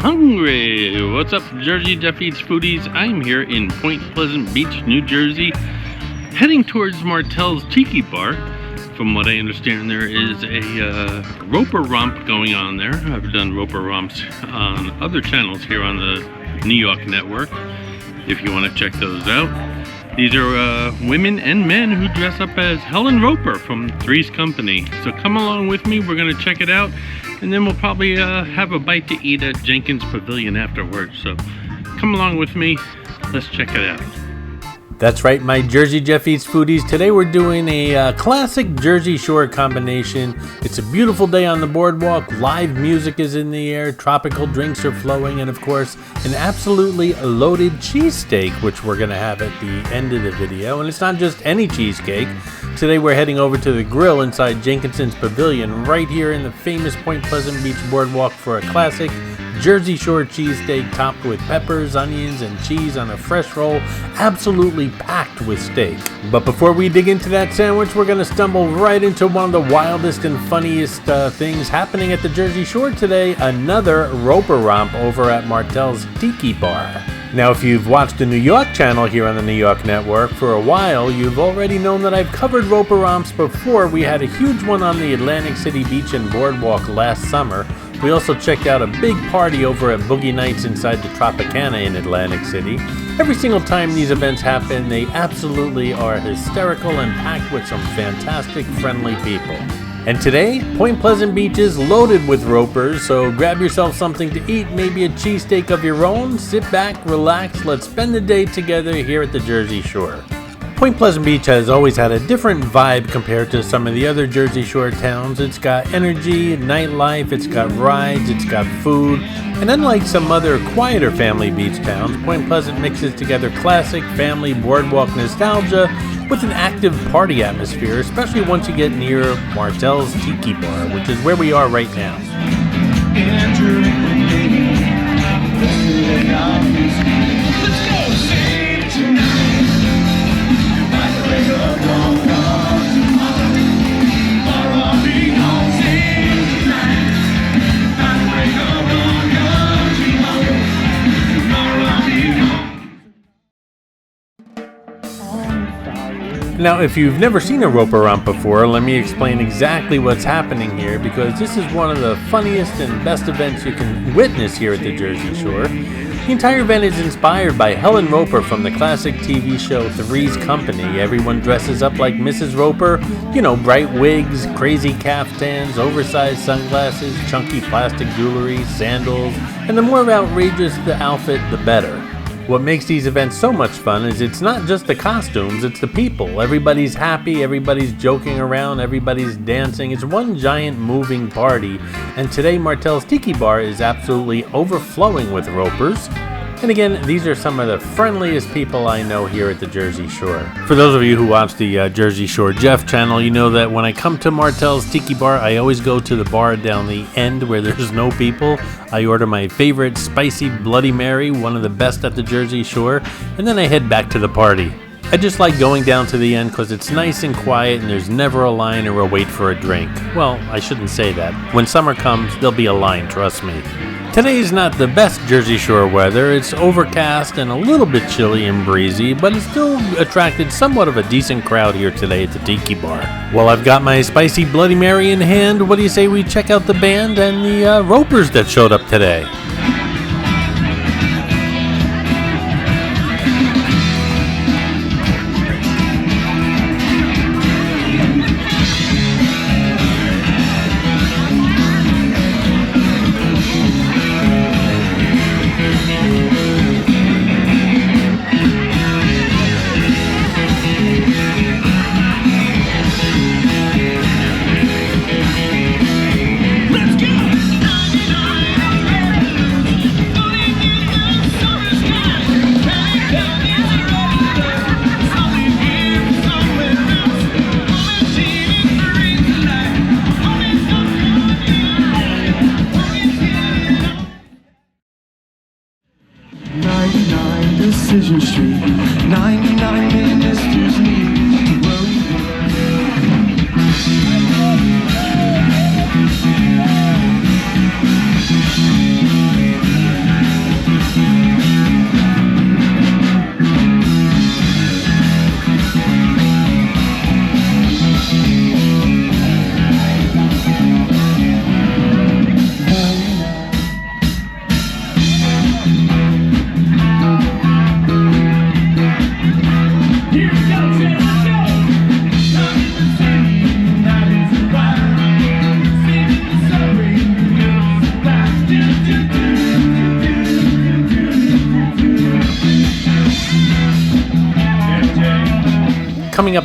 hungry. What's up, Jersey Jeff Eats foodies? I'm here in Point Pleasant Beach, New Jersey, heading towards Martells Tiki Bar. From what I understand, there is a Roper Romp going on there. I've done Roper Romps on other channels here on the New York network, if you want to check those out. These are women and men who dress up as Helen Roper from Three's Company. So come along with me, we're going to check it out, and then we'll probably have a bite to eat at Jenkinson's Pavilion afterwards. So come along with me, let's check it out. That's right, my Jersey Jeff Eats foodies. Today we're doing a classic Jersey Shore combination. It's a beautiful day on the boardwalk. Live music is in the air. Tropical drinks are flowing. And of course, an absolutely loaded cheesesteak, which we're going to have at the end of the video. And it's not just any cheesecake. Today we're heading over to the grill inside Jenkinson's Pavilion right here in the famous Point Pleasant Beach boardwalk for a classic Jersey Shore cheesesteak topped with peppers, onions, and cheese on a fresh roll, absolutely packed with steak. But before we dig into that sandwich, we're going to stumble right into one of the wildest and funniest things happening at the Jersey Shore today, another Roper Romp over at Martells Tiki Bar. Now, if you've watched the New York channel here on the New York network for a while, you've already known that I've covered Roper Romps before. We had a huge one on the Atlantic City Beach and Boardwalk last summer. We also checked out a big party over at Boogie Nights inside the Tropicana in Atlantic City. Every single time these events happen, they absolutely are hysterical and packed with some fantastic, friendly people. And today, Point Pleasant Beach is loaded with ropers, so grab yourself something to eat, maybe a cheesesteak of your own, sit back, relax, let's spend the day together here at the Jersey Shore. Point Pleasant Beach has always had a different vibe compared to some of the other Jersey Shore towns. It's got energy, nightlife, it's got rides, it's got food, and unlike some other quieter family beach towns, Point Pleasant mixes together classic family boardwalk nostalgia with an active party atmosphere, especially once you get near Martells Tiki Bar, which is where we are right now. Now, if you've never seen a Roper Romp before, let me explain exactly what's happening here, because this is one of the funniest and best events you can witness here at the Jersey Shore. The entire event is inspired by Helen Roper from the classic TV show Three's Company. Everyone dresses up like Mrs. Roper, you know, bright wigs, crazy caftans, oversized sunglasses, chunky plastic jewelry, sandals, and the more outrageous the outfit, the better. What makes these events so much fun is it's not just the costumes, it's the people. Everybody's happy, everybody's joking around, everybody's dancing. It's one giant moving party. And today Martells Tiki Bar is absolutely overflowing with ropers. And again, these are some of the friendliest people I know here at the Jersey Shore. For those of you who watch the Jersey Shore Jeff channel, you know that when I come to Martells Tiki Bar, I always go to the bar down the end where there's no people. I order my favorite spicy Bloody Mary, one of the best at the Jersey Shore, and then I head back to the party. I just like going down to the end because it's nice and quiet and there's never a line or a wait for a drink. Well, I shouldn't say that. When summer comes, there'll be a line, trust me. Today is not the best Jersey Shore weather. It's overcast and a little bit chilly and breezy, but it's still attracted somewhat of a decent crowd here today at the Tiki Bar. Well, I've got my spicy Bloody Mary in hand. What do you say we check out the band and the ropers that showed up today?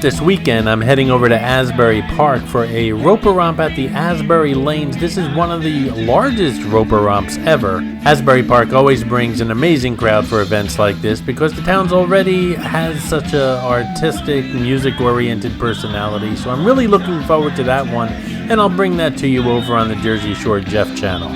this weekend, I'm heading over to Asbury Park for a Roper Romp at the Asbury Lanes. This is one of the largest Roper Romps ever. Asbury Park always brings an amazing crowd for events like this because the town's already has such a artistic, music-oriented personality. So I'm really looking forward to that one, and I'll bring that to you over on the Jersey Shore Jeff channel.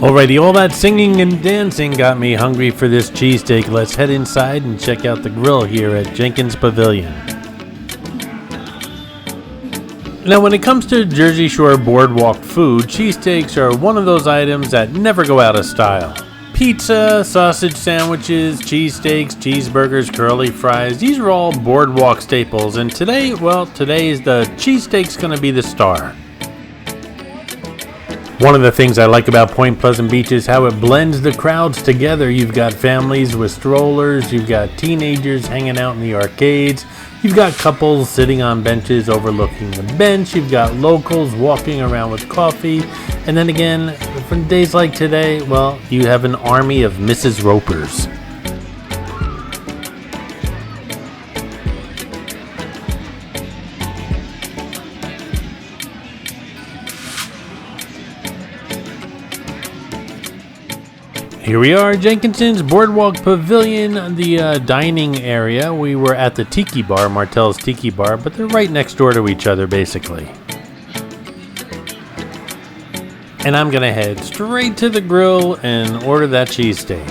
Alrighty, all that singing and dancing got me hungry for this cheesesteak. Let's head inside and check out the grill here at Jenkinson Pavilion. Now, when it comes to Jersey Shore Boardwalk food, cheesesteaks are one of those items that never go out of style. Pizza, sausage sandwiches, cheesesteaks, cheeseburgers, curly fries, these are all Boardwalk staples, and today is the cheesesteak's going to be the star. One of the things I like about Point Pleasant Beach is how it blends the crowds together. You've got families with strollers, you've got teenagers hanging out in the arcades, you've got couples sitting on benches overlooking the bench, you've got locals walking around with coffee, and then again, for days like today, well, you have an army of Mrs. Ropers. Here we are, Jenkinson's Boardwalk Pavilion, the dining area. We were at the Tiki bar, Martells Tiki bar, but they're right next door to each other, basically. And I'm gonna head straight to the grill and order that cheesesteak.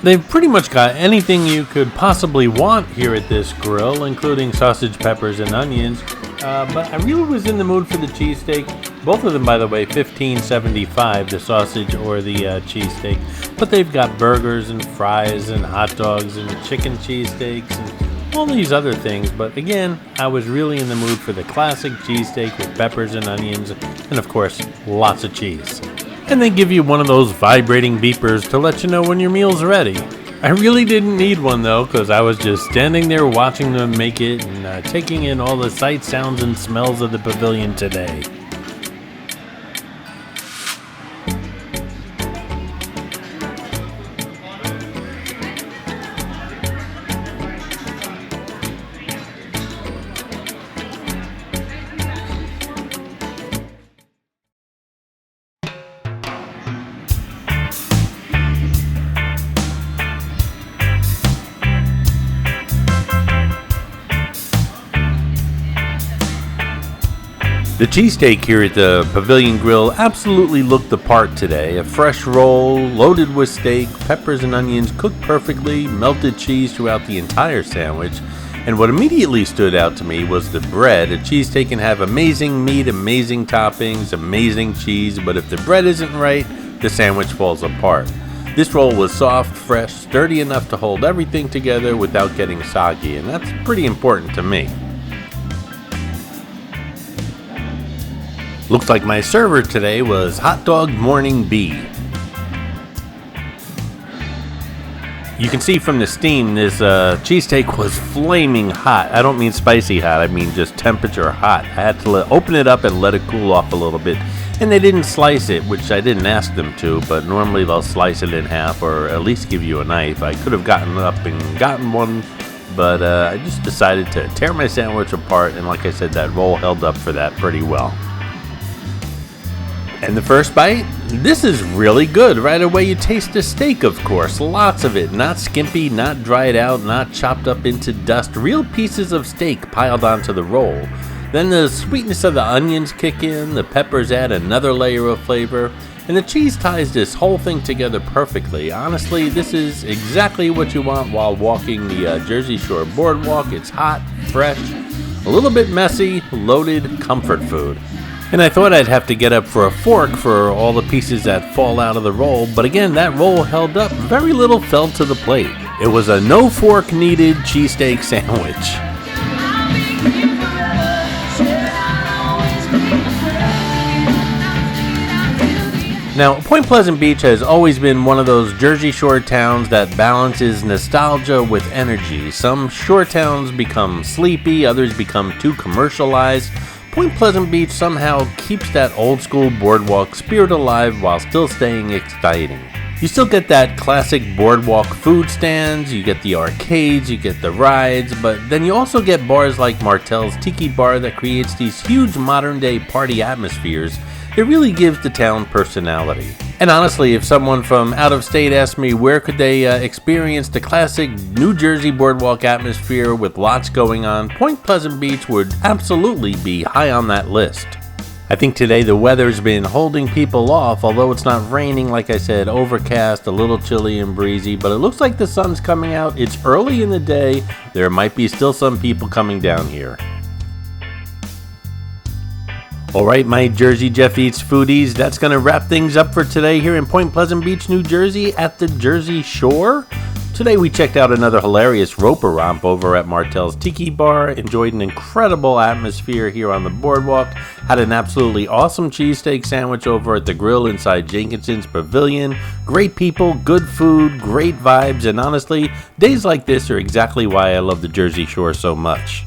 They've pretty much got anything you could possibly want here at this grill, including sausage, peppers, and onions. But I really was in the mood for the cheesesteak. Both of them, by the way, $15.75, the sausage or the cheesesteak. But they've got burgers and fries and hot dogs and chicken cheesesteaks and all these other things. But again, I was really in the mood for the classic cheesesteak with peppers and onions and, of course, lots of cheese. And they give you one of those vibrating beepers to let you know when your meal's ready. I really didn't need one though, because I was just standing there watching them make it and taking in all the sights, sounds, and smells of the pavilion today. The cheesesteak here at the Pavilion Grill absolutely looked the part today. A fresh roll, loaded with steak, peppers and onions, cooked perfectly, melted cheese throughout the entire sandwich. And what immediately stood out to me was the bread. A cheesesteak can have amazing meat, amazing toppings, amazing cheese, but if the bread isn't right, the sandwich falls apart. This roll was soft, fresh, sturdy enough to hold everything together without getting soggy, and that's pretty important to me. Looks like my server today was Hot Dog Morning Bee. You can see from the steam this cheesesteak was flaming hot. I don't mean spicy hot, I mean just temperature hot. I had to open it up and let it cool off a little bit. And they didn't slice it, which I didn't ask them to, but normally they'll slice it in half or at least give you a knife. I could have gotten up and gotten one, but I just decided to tear my sandwich apart, and like I said, that roll held up for that pretty well. And the first bite, this is really good. Right away you taste the steak, of course, lots of it, not skimpy, not dried out, not chopped up into dust, real pieces of steak piled onto the roll. Then the sweetness of the onions kick in, the peppers add another layer of flavor, and the cheese ties this whole thing together perfectly. Honestly, this is exactly what you want while walking the Jersey Shore Boardwalk. It's hot, fresh, a little bit messy, loaded comfort food. And I thought I'd have to get up for a fork for all the pieces that fall out of the roll, but again, that roll held up. Very little fell to the plate. It was a no fork needed cheesesteak sandwich. Now, Point Pleasant Beach has always been one of those Jersey Shore towns that balances nostalgia with energy. Some shore towns become sleepy, others become too commercialized. Point Pleasant Beach somehow keeps that old school boardwalk spirit alive while still staying exciting. You still get that classic boardwalk food stands, you get the arcades, you get the rides, but then you also get bars like Martells' Tiki bar that creates these huge modern day party atmospheres. It really gives the town personality. And honestly, if someone from out of state asked me where could they experience the classic New Jersey boardwalk atmosphere with lots going on, Point Pleasant Beach would absolutely be high on that list. I think today the weather's been holding people off, although it's not raining, like I said, overcast, a little chilly and breezy, but it looks like the sun's coming out. It's early in the day. There might be still some people coming down here. Alright, my Jersey Jeff Eats foodies, that's going to wrap things up for today here in Point Pleasant Beach, New Jersey at the Jersey Shore. Today we checked out another hilarious Roper Romp over at Martells' Tiki bar, enjoyed an incredible atmosphere here on the boardwalk, had an absolutely awesome cheesesteak sandwich over at the grill inside Jenkinson's Pavilion. Great people, good food, great vibes, and honestly, days like this are exactly why I love the Jersey Shore so much.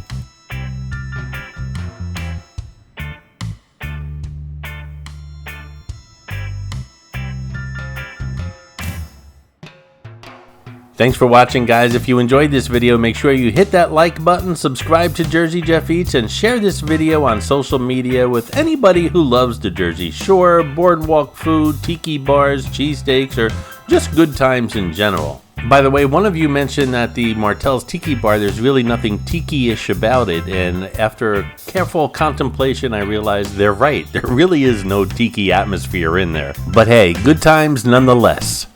Thanks for watching, guys. If you enjoyed this video, make sure you hit that like button, subscribe to Jersey Jeff Eats, and share this video on social media with anybody who loves the Jersey Shore, boardwalk food, tiki bars, cheesesteaks, or just good times in general. By the way, one of you mentioned that the Martells' Tiki bar, there's really nothing tiki-ish about it, and after careful contemplation, I realized they're right. There really is no tiki atmosphere in there. But hey, good times nonetheless.